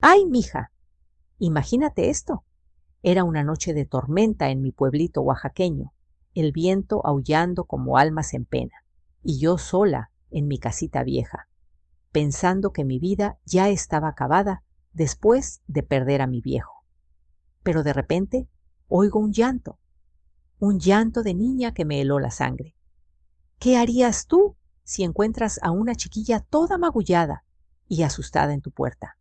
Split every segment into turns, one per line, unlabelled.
¡Ay, mija! Imagínate esto. Era una noche de tormenta en mi pueblito oaxaqueño, el viento aullando como almas en pena, y yo sola en mi casita vieja, pensando que mi vida ya estaba acabada después de perder a mi viejo. Pero de repente oigo un llanto de niña que me heló la sangre. ¿Qué harías tú si encuentras a una chiquilla toda magullada y asustada en tu puerta?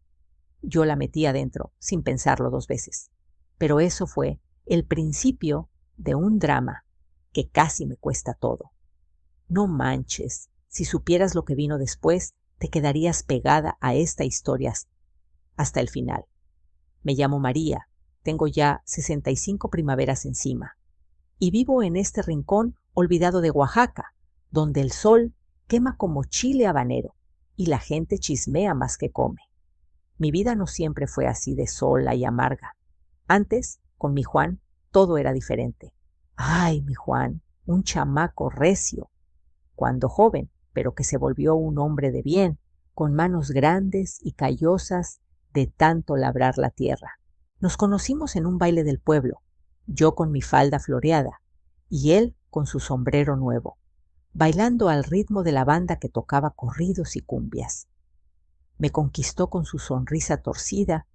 Yo la metí adentro sin pensarlo dos veces. Pero eso fue el principio de un drama que casi me cuesta todo. No manches, si supieras lo que vino después, te quedarías pegada a esta historia hasta el final. Me llamo María, tengo ya 65 primaveras encima y vivo en este rincón olvidado de Oaxaca, donde el sol quema como chile habanero y la gente chismea más que come. Mi vida no siempre fue así de sola y amarga. Antes, con mi Juan, todo era diferente. Ay, mi Juan, un chamaco recio, cuando joven, pero que se volvió un hombre de bien, con manos grandes y callosas de tanto labrar la tierra. Nos conocimos en un baile del pueblo, yo con mi falda floreada y él con su sombrero nuevo, bailando al ritmo de la banda que tocaba corridos y cumbias. Me conquistó con su sonrisa torcida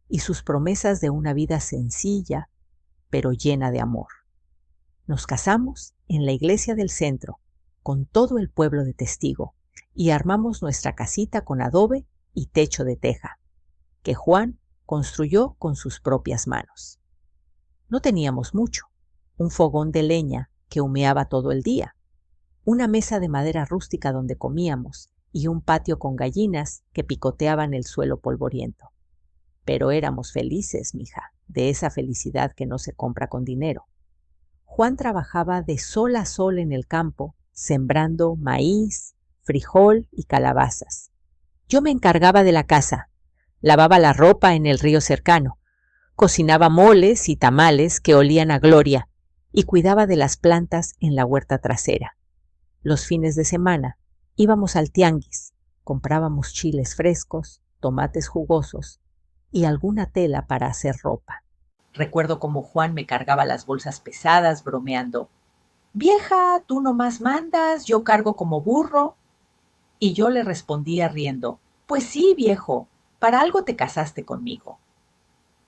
y sus promesas de una vida sencilla, pero llena de amor. Nos casamos en la iglesia del centro, con todo el pueblo de testigo, y armamos nuestra casita con adobe y techo de teja, que Juan construyó con sus propias manos. No teníamos mucho, un fogón de leña que humeaba todo el día, una mesa de madera rústica donde comíamos y un patio con gallinas que picoteaban el suelo polvoriento. Pero éramos felices, mija, de esa felicidad que no se compra con dinero. Juan trabajaba de sol a sol en el campo, sembrando maíz, frijol y calabazas. Yo me encargaba de la casa, lavaba la ropa en el río cercano, cocinaba moles y tamales que olían a gloria y cuidaba de las plantas en la huerta trasera. Los fines de semana íbamos al tianguis, comprábamos chiles frescos, tomates jugosos y alguna tela para hacer ropa. Recuerdo cómo Juan me cargaba las bolsas pesadas, bromeando. Vieja, tú nomás mandas, yo cargo como burro. Y yo le respondía riendo. Pues sí, viejo, para algo te casaste conmigo.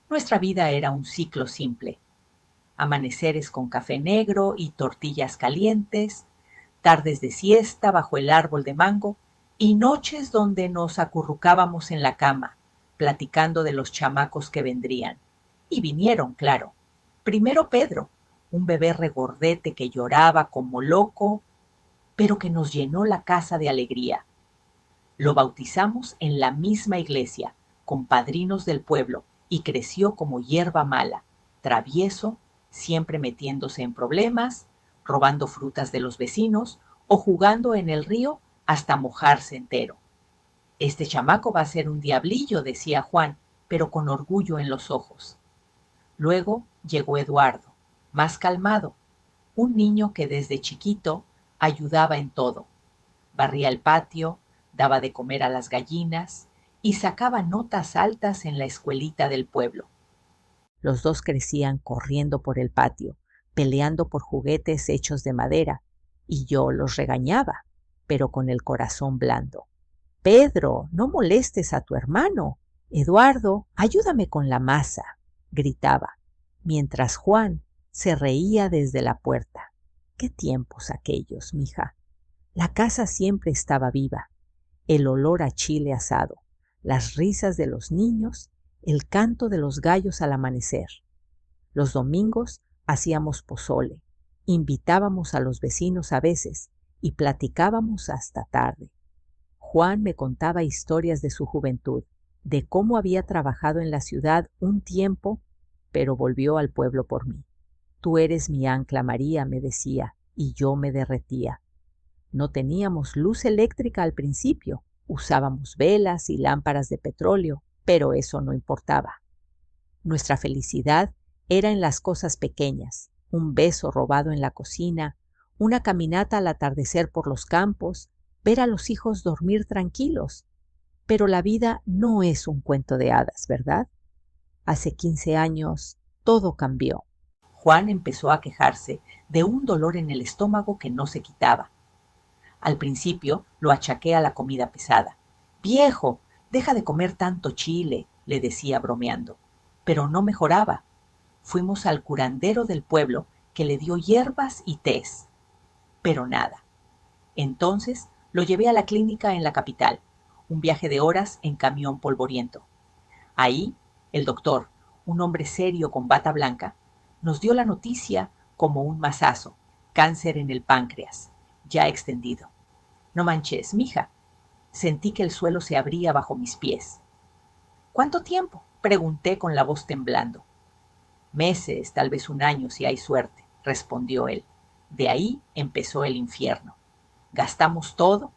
Nuestra vida era un ciclo simple. Amaneceres con café negro y tortillas calientes, tardes de siesta bajo el árbol de mango y noches donde nos acurrucábamos en la cama, platicando de los chamacos que vendrían. Y vinieron, claro. Primero Pedro, un bebé regordete que lloraba como loco, pero que nos llenó la casa de alegría. Lo bautizamos en la misma iglesia, con padrinos del pueblo, y creció como hierba mala, travieso, siempre metiéndose en problemas, robando frutas de los vecinos o jugando en el río hasta mojarse entero. Este chamaco va a ser un diablillo, decía Juan, pero con orgullo en los ojos. Luego llegó Eduardo, más calmado, un niño que desde chiquito ayudaba en todo. Barría el patio, daba de comer a las gallinas y sacaba notas altas en la escuelita del pueblo. Los dos crecían corriendo por el patio, peleando por juguetes hechos de madera, y yo los regañaba, pero con el corazón blando. Pedro, no molestes a tu hermano. Eduardo, ayúdame con la masa, gritaba, mientras Juan se reía desde la puerta. Qué tiempos aquellos, mija. La casa siempre estaba viva, el olor a chile asado, las risas de los niños, el canto de los gallos al amanecer. Los domingos hacíamos pozole, invitábamos a los vecinos a veces y platicábamos hasta tarde. Juan me contaba historias de su juventud, de cómo había trabajado en la ciudad un tiempo, pero volvió al pueblo por mí. Tú eres mi ancla, María, me decía, y yo me derretía. No teníamos luz eléctrica al principio, usábamos velas y lámparas de petróleo, pero eso no importaba. Nuestra felicidad era en las cosas pequeñas, un beso robado en la cocina, una caminata al atardecer por los campos, ver a los hijos dormir tranquilos. Pero la vida no es un cuento de hadas, ¿verdad? Hace 15 años todo cambió. Juan empezó a quejarse de un dolor en el estómago que no se quitaba. Al principio lo achaqué a la comida pesada. «Viejo, deja de comer tanto chile», le decía bromeando. Pero no mejoraba. Fuimos al curandero del pueblo, que le dio hierbas y tés. Pero nada. Entonces lo llevé a la clínica en la capital, un viaje de horas en camión polvoriento. Ahí, el doctor, un hombre serio con bata blanca, nos dio la noticia como un mazazo: cáncer en el páncreas, ya extendido. No manches, mija. Sentí que el suelo se abría bajo mis pies. ¿Cuánto tiempo?, pregunté con la voz temblando. Meses, tal vez un año si hay suerte, respondió él. De ahí empezó el infierno. Gastamos todo,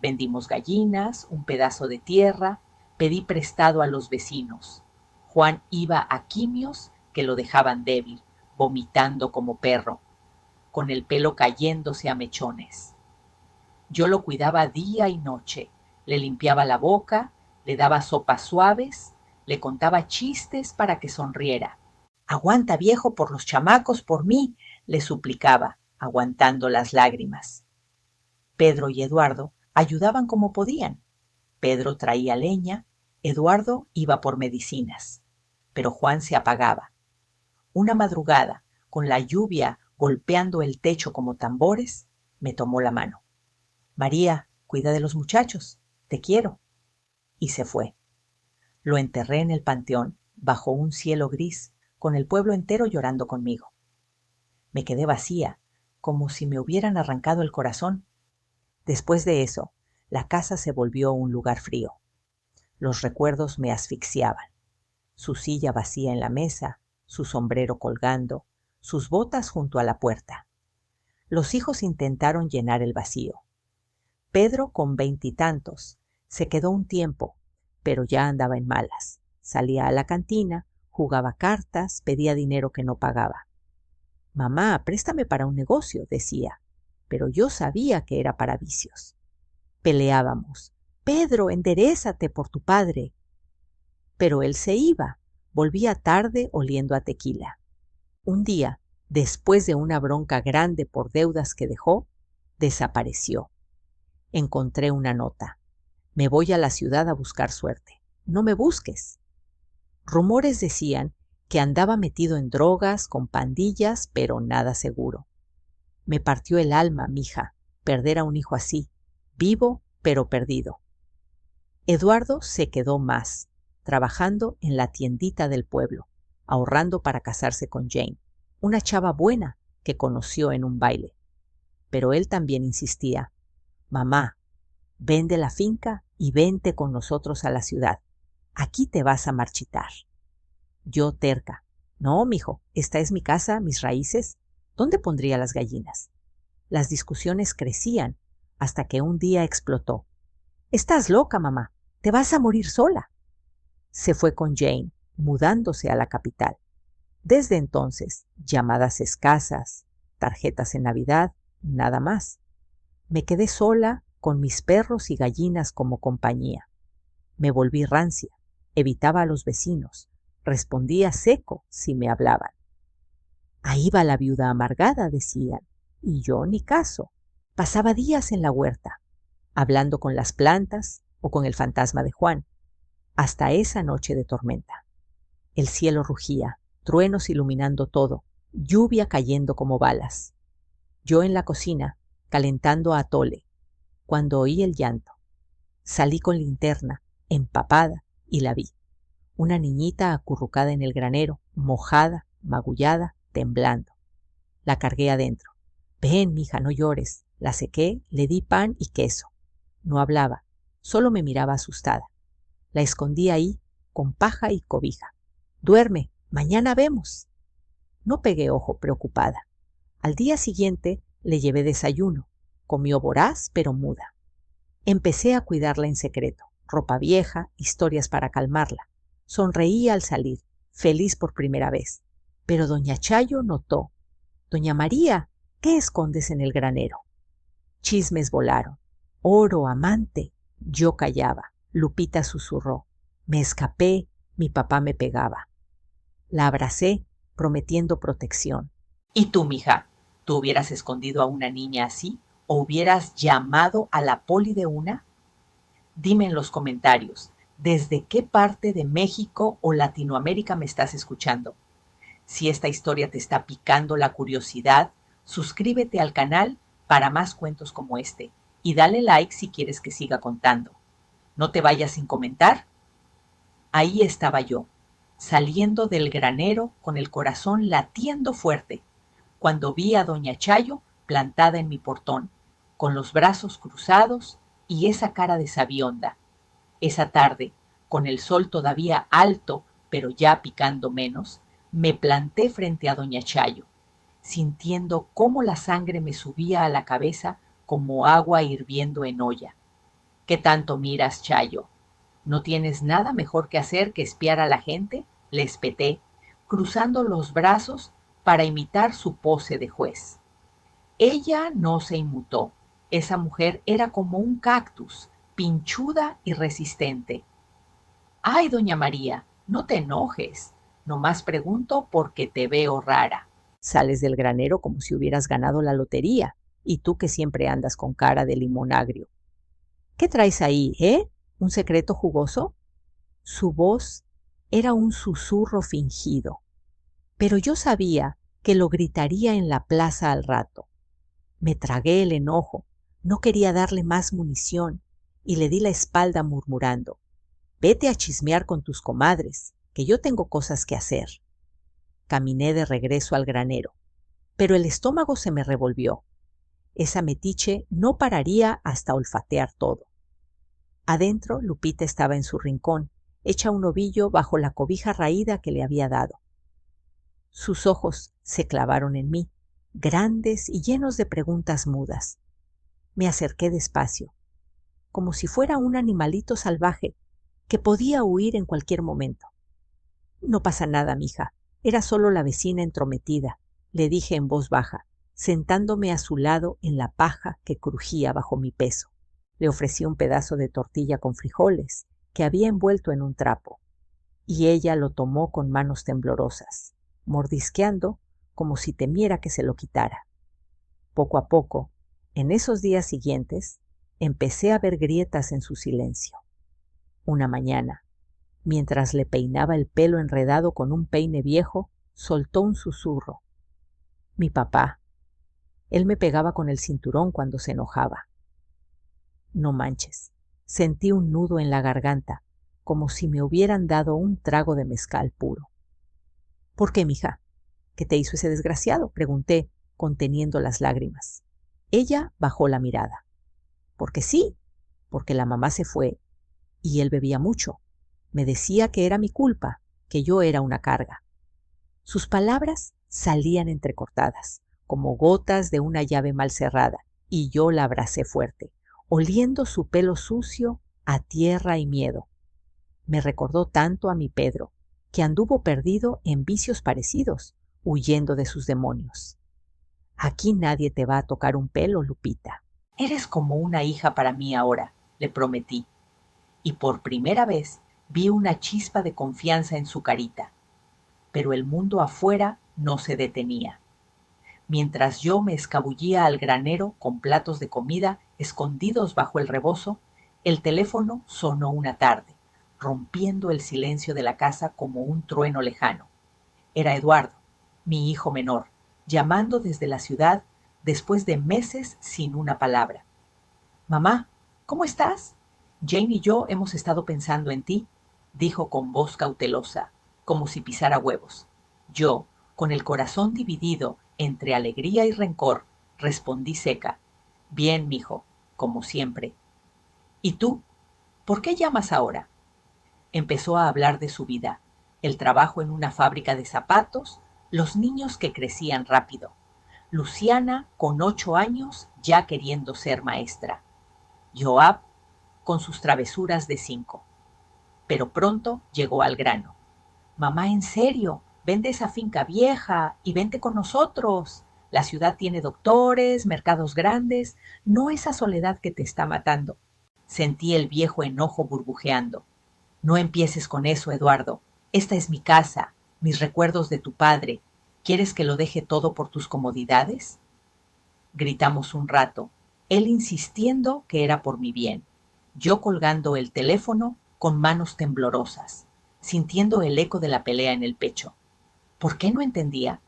vendimos gallinas, un pedazo de tierra, pedí prestado a los vecinos. Juan iba a quimios que lo dejaban débil, vomitando como perro, con el pelo cayéndose a mechones. Yo lo cuidaba día y noche, le limpiaba la boca, le daba sopas suaves, le contaba chistes para que sonriera. «Aguanta, viejo, por los chamacos, por mí», le suplicaba, aguantando las lágrimas. Pedro y Eduardo ayudaban como podían. Pedro traía leña, Eduardo iba por medicinas. Pero Juan se apagaba. Una madrugada, con la lluvia golpeando el techo como tambores, me tomó la mano. «María, cuida de los muchachos, te quiero». Y se fue. Lo enterré en el panteón, bajo un cielo gris, con el pueblo entero llorando conmigo. Me quedé vacía, como si me hubieran arrancado el corazón. Después de eso, la casa se volvió un lugar frío. Los recuerdos me asfixiaban. Su silla vacía en la mesa, su sombrero colgando, sus botas junto a la puerta. Los hijos intentaron llenar el vacío. Pedro, con 20 y tantos, se quedó un tiempo, pero ya andaba en malas. Salía a la cantina, jugaba cartas, pedía dinero que no pagaba. «Mamá, préstame para un negocio», decía, pero yo sabía que era para vicios. Peleábamos. «Pedro, enderézate por tu padre». Pero él se iba, volvía tarde oliendo a tequila. Un día, después de una bronca grande por deudas que dejó, desapareció. Encontré una nota: «Me voy a la ciudad a buscar suerte. No me busques». Rumores decían que andaba metido en drogas, con pandillas, pero nada seguro. Me partió el alma, mija, perder a un hijo así, vivo pero perdido. Eduardo se quedó más, trabajando en la tiendita del pueblo, ahorrando para casarse con Jane, una chava buena que conoció en un baile. Pero él también insistía: «Mamá, vende la finca y vente con nosotros a la ciudad. Aquí te vas a marchitar». Yo terca: «No, mijo, esta es mi casa, mis raíces. ¿Dónde pondría las gallinas?». Las discusiones crecían hasta que un día explotó: «Estás loca, mamá, te vas a morir sola». Se fue con Jane, mudándose a la capital. Desde entonces, llamadas escasas, tarjetas en Navidad, nada más. Me quedé sola, con mis perros y gallinas como compañía. Me volví rancia, evitaba a los vecinos, respondía seco si me hablaban. «Ahí va la viuda amargada», decían, y yo ni caso. Pasaba días en la huerta, hablando con las plantas o con el fantasma de Juan, hasta esa noche de tormenta. El cielo rugía, truenos iluminando todo, lluvia cayendo como balas. Yo en la cocina, calentando atole, cuando oí el llanto. Salí con linterna, empapada, y la vi. Una niñita acurrucada en el granero, mojada, magullada, temblando. La cargué adentro. «Ven, mija, no llores». La sequé, le di pan y queso. No hablaba, solo me miraba asustada. La escondí ahí, con paja y cobija. «Duerme, mañana vemos». No pegué ojo, preocupada. Al día siguiente le llevé desayuno. Comió voraz, pero muda. Empecé a cuidarla en secreto. Ropa vieja, historias para calmarla. Sonreía al salir, feliz por primera vez. Pero doña Chayo notó: «Doña María, ¿qué escondes en el granero?». Chismes volaron. «Oro, amante». Yo callaba. Lupita susurró. Me escapé, mi papá me pegaba. La abracé, prometiendo protección. ¿Y tú, mija? ¿Tú hubieras escondido a una niña así? ¿O hubieras llamado a la poli de una? Dime en los comentarios, ¿desde qué parte de México o Latinoamérica me estás escuchando? Si esta historia te está picando la curiosidad, suscríbete al canal para más cuentos como este y dale like si quieres que siga contando. No te vayas sin comentar. Ahí estaba yo, saliendo del granero con el corazón latiendo fuerte, cuando vi a doña Chayo plantada en mi portón, con los brazos cruzados y esa cara de sabionda. Esa tarde, con el sol todavía alto, pero ya picando menos, me planté frente a doña Chayo, sintiendo cómo la sangre me subía a la cabeza como agua hirviendo en olla. ¿Qué tanto miras, Chayo? ¿No tienes nada mejor que hacer que espiar a la gente? Le espeté, cruzando los brazos para imitar su pose de juez. Ella no se inmutó. Esa mujer era como un cactus, pinchuda y resistente. Ay, doña María, no te enojes. Nomás pregunto porque te veo rara. Sales del granero como si hubieras ganado la lotería, y tú que siempre andas con cara de limón agrio. ¿Qué traes ahí, ¿Un secreto jugoso? Su voz era un susurro fingido, pero yo sabía que lo gritaría en la plaza al rato. Me tragué el enojo, no quería darle más munición, y le di la espalda murmurando, vete a chismear con tus comadres, que yo tengo cosas que hacer. Caminé de regreso al granero, pero el estómago se me revolvió. Esa metiche no pararía hasta olfatear todo. Adentro, Lupita estaba en su rincón, hecha un ovillo bajo la cobija raída que le había dado. Sus ojos se clavaron en mí, grandes y llenos de preguntas mudas. Me acerqué despacio, como si fuera un animalito salvaje que podía huir en cualquier momento. No pasa nada, mija, era solo la vecina entrometida, le dije en voz baja, sentándome a su lado en la paja que crujía bajo mi peso. Le ofrecí un pedazo de tortilla con frijoles que había envuelto en un trapo, y ella lo tomó con manos temblorosas, mordisqueando como si temiera que se lo quitara. Poco a poco, en esos días siguientes, empecé a ver grietas en su silencio. Una mañana, mientras le peinaba el pelo enredado con un peine viejo, soltó un susurro. Mi papá. Él me pegaba con el cinturón cuando se enojaba. No manches, sentí un nudo en la garganta, como si me hubieran dado un trago de mezcal puro. ¿Por qué, mija? ¿Qué te hizo ese desgraciado?, pregunté, conteniendo las lágrimas. Ella bajó la mirada. Porque sí, porque la mamá se fue, y él bebía mucho. Me decía que era mi culpa, que yo era una carga. Sus palabras salían entrecortadas, como gotas de una llave mal cerrada, y yo la abracé fuerte, oliendo su pelo sucio a tierra y miedo. Me recordó tanto a mi Pedro, que anduvo perdido en vicios parecidos, huyendo de sus demonios. Aquí nadie te va a tocar un pelo, Lupita. Eres como una hija para mí ahora, le prometí. Y por primera vez vi una chispa de confianza en su carita. Pero el mundo afuera no se detenía. Mientras yo me escabullía al granero con platos de comida escondidos bajo el rebozo, el teléfono sonó una tarde, rompiendo el silencio de la casa como un trueno lejano. Era Eduardo, mi hijo menor, llamando desde la ciudad después de meses sin una palabra. Mamá, ¿cómo estás? Jane y yo hemos estado pensando en ti, dijo con voz cautelosa, como si pisara huevos. Yo, con el corazón dividido entre alegría y rencor, respondí seca. Bien, mijo, como siempre. ¿Y tú? ¿Por qué llamas ahora? Empezó a hablar de su vida, el trabajo en una fábrica de zapatos, los niños que crecían rápido. Luciana, con 8 años, ya queriendo ser maestra. Joab, con sus travesuras de 5. Pero pronto llegó al grano. Mamá, en serio, vende esa finca vieja y vente con nosotros. La ciudad tiene doctores, mercados grandes, no esa soledad que te está matando. Sentí el viejo enojo burbujeando. No empieces con eso, Eduardo. Esta es mi casa, mis recuerdos de tu padre. ¿Quieres que lo deje todo por tus comodidades? Gritamos un rato, él insistiendo que era por mi bien, yo colgando el teléfono con manos temblorosas, sintiendo el eco de la pelea en el pecho. ¿Por qué no entendía?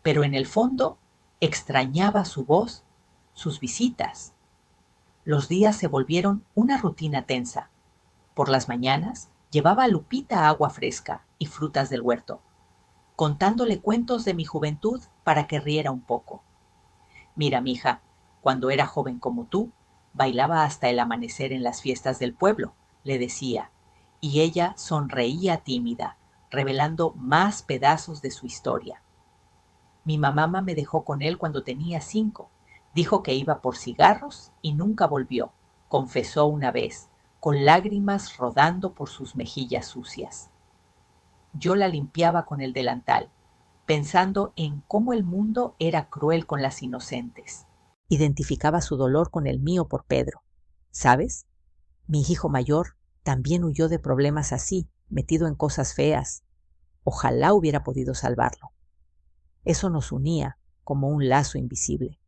Pero en el fondo extrañaba su voz, sus visitas. Los días se volvieron una rutina tensa. Por las mañanas llevaba a Lupita agua fresca y frutas del huerto, contándole cuentos de mi juventud para que riera un poco. Mira, mija, cuando era joven como tú, bailaba hasta el amanecer en las fiestas del pueblo, le decía, y ella sonreía tímida, revelando más pedazos de su historia. Mi mamá me dejó con él cuando tenía 5. Dijo que iba por cigarros y nunca volvió, confesó una vez, con lágrimas rodando por sus mejillas sucias. Yo la limpiaba con el delantal, pensando en cómo el mundo era cruel con las inocentes. Identificaba su dolor con el mío por Pedro. ¿Sabes? Mi hijo mayor también huyó de problemas así, metido en cosas feas. Ojalá hubiera podido salvarlo. Eso nos unía como un lazo invisible.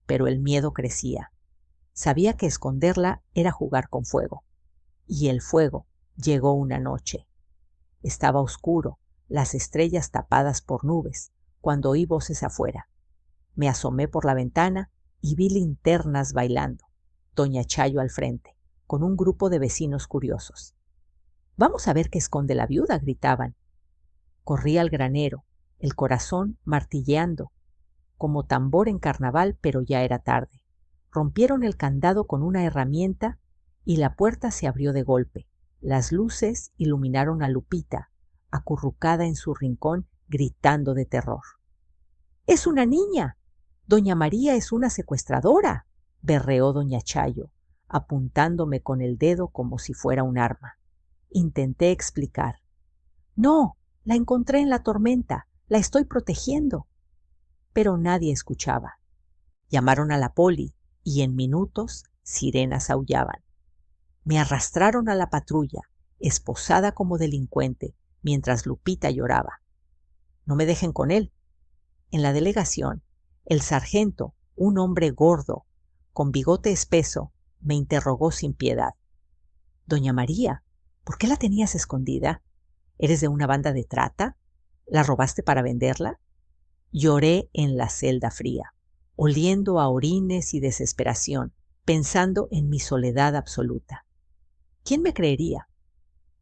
Pero el miedo crecía. Sabía que esconderla era jugar con fuego. Y el fuego llegó una noche. Estaba oscuro, las estrellas tapadas por nubes, cuando oí voces afuera. Me asomé por la ventana y vi linternas bailando, doña Chayo al frente, con un grupo de vecinos curiosos. «Vamos a ver qué esconde la viuda», gritaban. Corrí al granero, el corazón martilleando, como tambor en carnaval, pero ya era tarde. Rompieron el candado con una herramienta y la puerta se abrió de golpe. Las luces iluminaron a Lupita, acurrucada en su rincón, gritando de terror. «¡Es una niña! Doña María es una secuestradora», berreó doña Chayo, apuntándome con el dedo como si fuera un arma. Intenté explicar. «No, la encontré en la tormenta, la estoy protegiendo». Pero nadie escuchaba. Llamaron a la poli y en minutos sirenas aullaban. Me arrastraron a la patrulla, esposada como delincuente, mientras Lupita lloraba. «No me dejen con él». En la delegación, el sargento, un hombre gordo, con bigote espeso, me interrogó sin piedad. «Doña María, ¿por qué la tenías escondida? ¿Eres de una banda de trata? ¿La robaste para venderla?». Lloré en la celda fría, oliendo a orines y desesperación, pensando en mi soledad absoluta. ¿Quién me creería?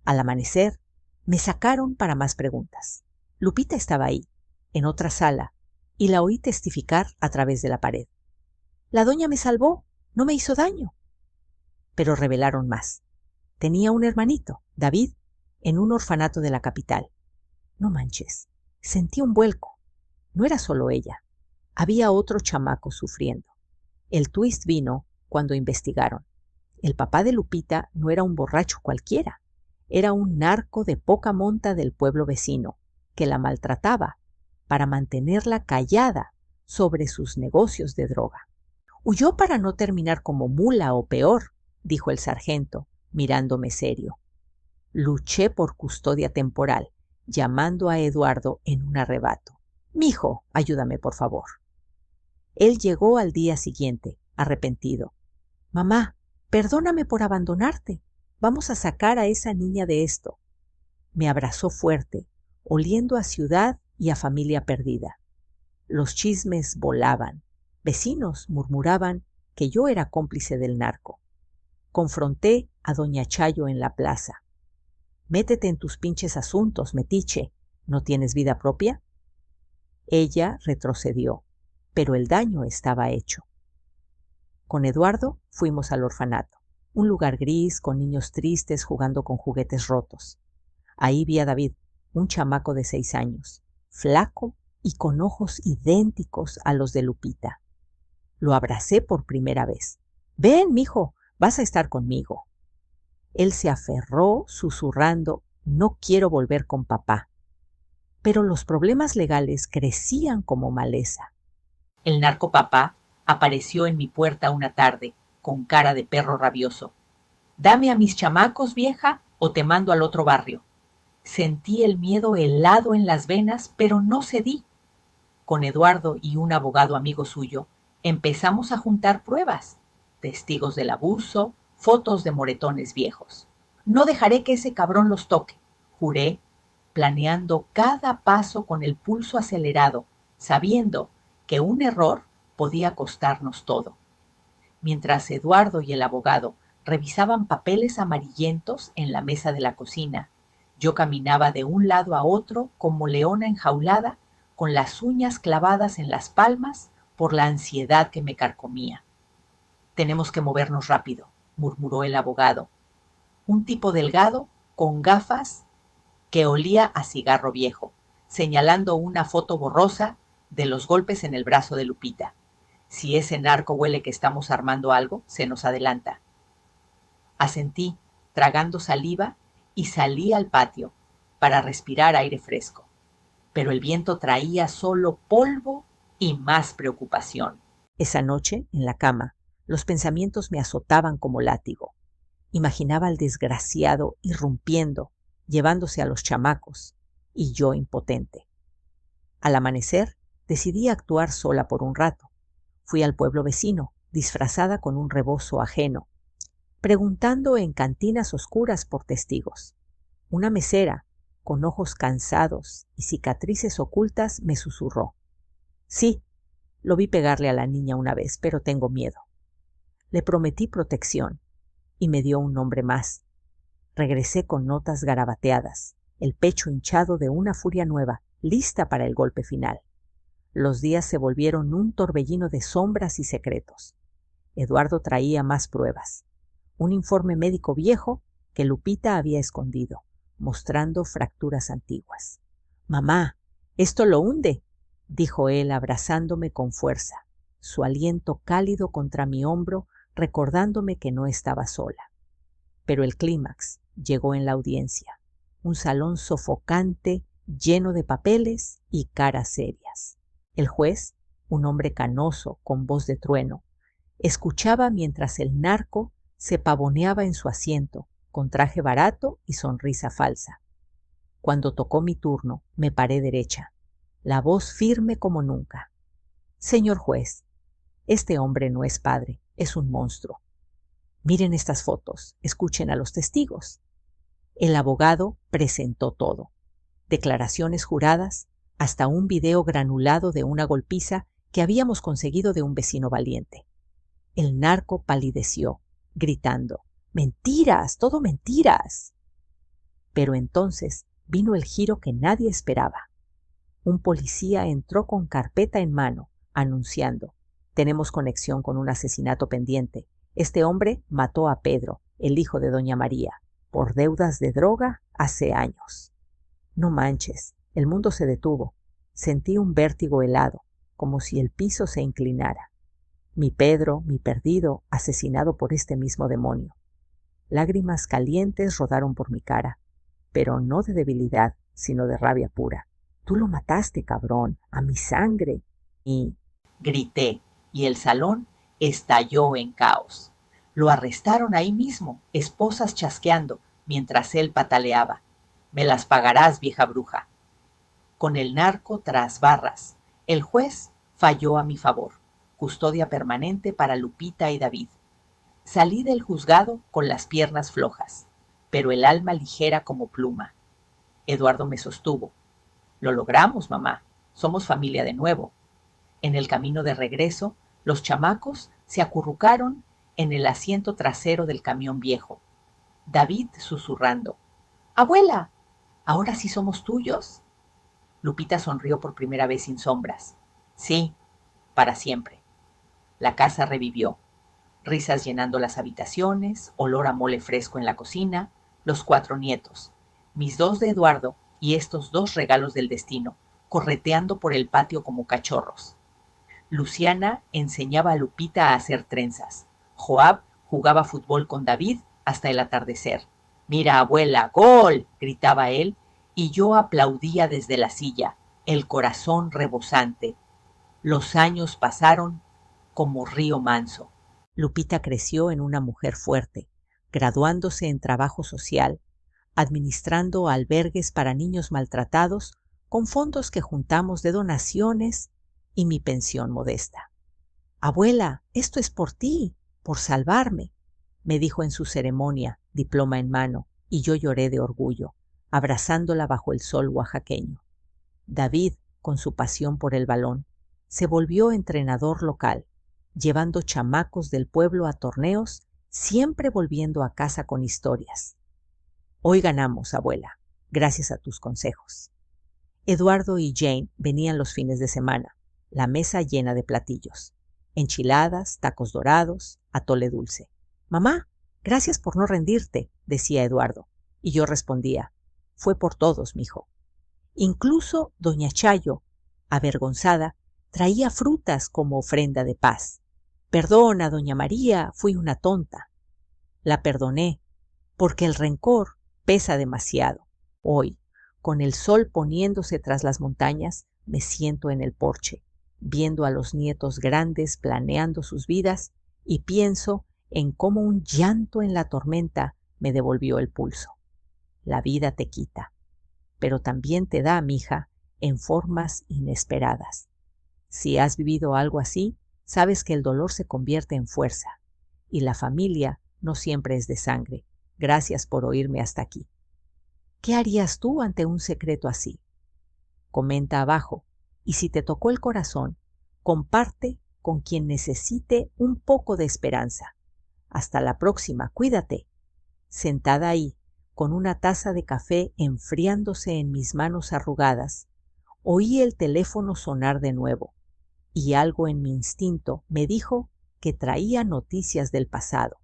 Al amanecer, me sacaron para más preguntas. Lupita estaba ahí, en otra sala, y la oí testificar a través de la pared. «La doña me salvó, no me hizo daño». Pero revelaron más. Tenía un hermanito, David, en un orfanato de la capital. No manches, sentí un vuelco. No era solo ella. Había otro chamaco sufriendo. El twist vino cuando investigaron. El papá de Lupita no era un borracho cualquiera. Era un narco de poca monta del pueblo vecino, que la maltrataba para mantenerla callada sobre sus negocios de droga. «Huyó para no terminar como mula o peor», dijo el sargento, mirándome serio. Luché por custodia temporal, llamando a Eduardo en un arrebato. «Mijo, ayúdame, por favor». Él llegó al día siguiente, arrepentido. «Mamá, perdóname por abandonarte. Vamos a sacar a esa niña de esto». Me abrazó fuerte, oliendo a ciudad y a familia perdida. Los chismes volaban. Vecinos murmuraban que yo era cómplice del narco. Confronté a doña Chayo en la plaza. «Métete en tus pinches asuntos, metiche. ¿No tienes vida propia?». Ella retrocedió, pero el daño estaba hecho. Con Eduardo fuimos al orfanato, un lugar gris con niños tristes jugando con juguetes rotos. Ahí vi a David, un chamaco de 6 años, flaco y con ojos idénticos a los de Lupita. Lo abracé por primera vez. «Ven, mijo, vas a estar conmigo». Él se aferró susurrando: «No quiero volver con papá». Pero los problemas legales crecían como maleza. El narcopapá apareció en mi puerta una tarde, con cara de perro rabioso. Dame a mis chamacos, vieja, o te mando al otro barrio. Sentí el miedo helado en las venas, pero no cedí. Con Eduardo y un abogado amigo suyo, empezamos a juntar pruebas, testigos del abuso, fotos de moretones viejos. No dejaré que ese cabrón los toque, juré, planeando cada paso con el pulso acelerado, sabiendo que un error podía costarnos todo. Mientras Eduardo y el abogado revisaban papeles amarillentos en la mesa de la cocina, yo caminaba de un lado a otro como leona enjaulada, con las uñas clavadas en las palmas por la ansiedad que me carcomía. Tenemos que movernos rápido, murmuró el abogado, un tipo delgado con gafas que olía a cigarro viejo, señalando una foto borrosa de los golpes en el brazo de Lupita. Si ese narco huele que estamos armando algo, se nos adelanta. Asentí, tragando saliva, y salí al patio para respirar aire fresco. Pero el viento traía solo polvo y más preocupación. Esa noche, en la cama, los pensamientos me azotaban como látigo. Imaginaba al desgraciado irrumpiendo, llevándose a los chamacos, y yo impotente. Al amanecer, decidí actuar sola por un rato. Fui al pueblo vecino, disfrazada con un rebozo ajeno, preguntando en cantinas oscuras por testigos. Una mesera, con ojos cansados y cicatrices ocultas, me susurró: «Sí, lo vi pegarle a la niña una vez, pero tengo miedo». Le prometí protección y me dio un nombre más. Regresé con notas garabateadas, el pecho hinchado de una furia nueva, lista para el golpe final. Los días se volvieron un torbellino de sombras y secretos. Eduardo traía más pruebas. Un informe médico viejo que Lupita había escondido, mostrando fracturas antiguas. «Mamá, esto lo hunde», dijo él abrazándome con fuerza, su aliento cálido contra mi hombro, recordándome que no estaba sola. Pero el clímax llegó en la audiencia, un salón sofocante, lleno de papeles y caras serias. El juez, un hombre canoso con voz de trueno, escuchaba mientras el narco se pavoneaba en su asiento, con traje barato y sonrisa falsa. Cuando tocó mi turno, me paré derecha, la voz firme como nunca. «Señor juez, este hombre no es padre, es un monstruo. Miren estas fotos, escuchen a los testigos». El abogado presentó todo: declaraciones juradas, hasta un video granulado de una golpiza que habíamos conseguido de un vecino valiente. El narco palideció, gritando: «¡Mentiras! ¡Todo mentiras!». Pero entonces vino el giro que nadie esperaba. Un policía entró con carpeta en mano, anunciando: «Tenemos conexión con un asesinato pendiente. Este hombre mató a Pedro, el hijo de doña María, por deudas de droga hace años». No manches, el mundo se detuvo. Sentí un vértigo helado, como si el piso se inclinara. Mi Pedro, mi perdido, asesinado por este mismo demonio. Lágrimas calientes rodaron por mi cara, pero no de debilidad, sino de rabia pura. «Tú lo mataste, cabrón, a mi sangre». Y grité, y el salón estalló en caos. Lo arrestaron ahí mismo, esposas chasqueando, mientras él pataleaba: «Me las pagarás, vieja bruja». Con el narco tras barras, el juez falló a mi favor: custodia permanente para Lupita y David. Salí del juzgado con las piernas flojas, pero el alma ligera como pluma. Eduardo me sostuvo: «Lo logramos, mamá. Somos familia de nuevo». En el camino de regreso, los chamacos se acurrucaron en el asiento trasero del camión viejo. David susurrando: «Abuela, ¿ahora sí somos tuyos?». Lupita sonrió por primera vez sin sombras. «Sí, para siempre». La casa revivió. Risas llenando las habitaciones, olor a mole fresco en la cocina, los 4 nietos, mis 2 de Eduardo y estos 2 regalos del destino, correteando por el patio como cachorros. Luciana enseñaba a Lupita a hacer trenzas. Joab jugaba fútbol con David hasta el atardecer. «Mira, abuela, gol», gritaba él, y yo aplaudía desde la silla, el corazón rebosante. Los años pasaron como río manso. Lupita creció en una mujer fuerte, graduándose en trabajo social, administrando albergues para niños maltratados con fondos que juntamos de donaciones y mi pensión modesta. Abuela, esto es por ti, por salvarme, me dijo en su ceremonia, diploma en mano, y yo lloré de orgullo, abrazándola bajo el sol oaxaqueño. David, con su pasión por el balón, se volvió entrenador local, llevando chamacos del pueblo a torneos, siempre volviendo a casa con historias. Hoy ganamos, abuela, gracias a tus consejos. Eduardo y Jane venían los fines de semana, la mesa llena de platillos, enchiladas, tacos dorados, atole dulce. Mamá, gracias por no rendirte, decía Eduardo, y yo respondía, fue por todos, mijo. Incluso doña Chayo, avergonzada, traía frutas como ofrenda de paz. Perdona, doña María, fui una tonta. La perdoné, porque el rencor pesa demasiado. Hoy, con el sol poniéndose tras las montañas, me siento en el porche, viendo a los nietos grandes planeando sus vidas y pienso en cómo un llanto en la tormenta me devolvió el pulso. La vida te quita, pero también te da, mija, en formas inesperadas. Si has vivido algo así, sabes que el dolor se convierte en fuerza, y la familia no siempre es de sangre. Gracias por oírme hasta aquí. ¿Qué harías tú ante un secreto así? Comenta abajo, y si te tocó el corazón, comparte con quien necesite un poco de esperanza. Hasta la próxima, cuídate. Sentada ahí, con una taza de café enfriándose en mis manos arrugadas, oí el teléfono sonar de nuevo, y algo en mi instinto me dijo que traía noticias del pasado.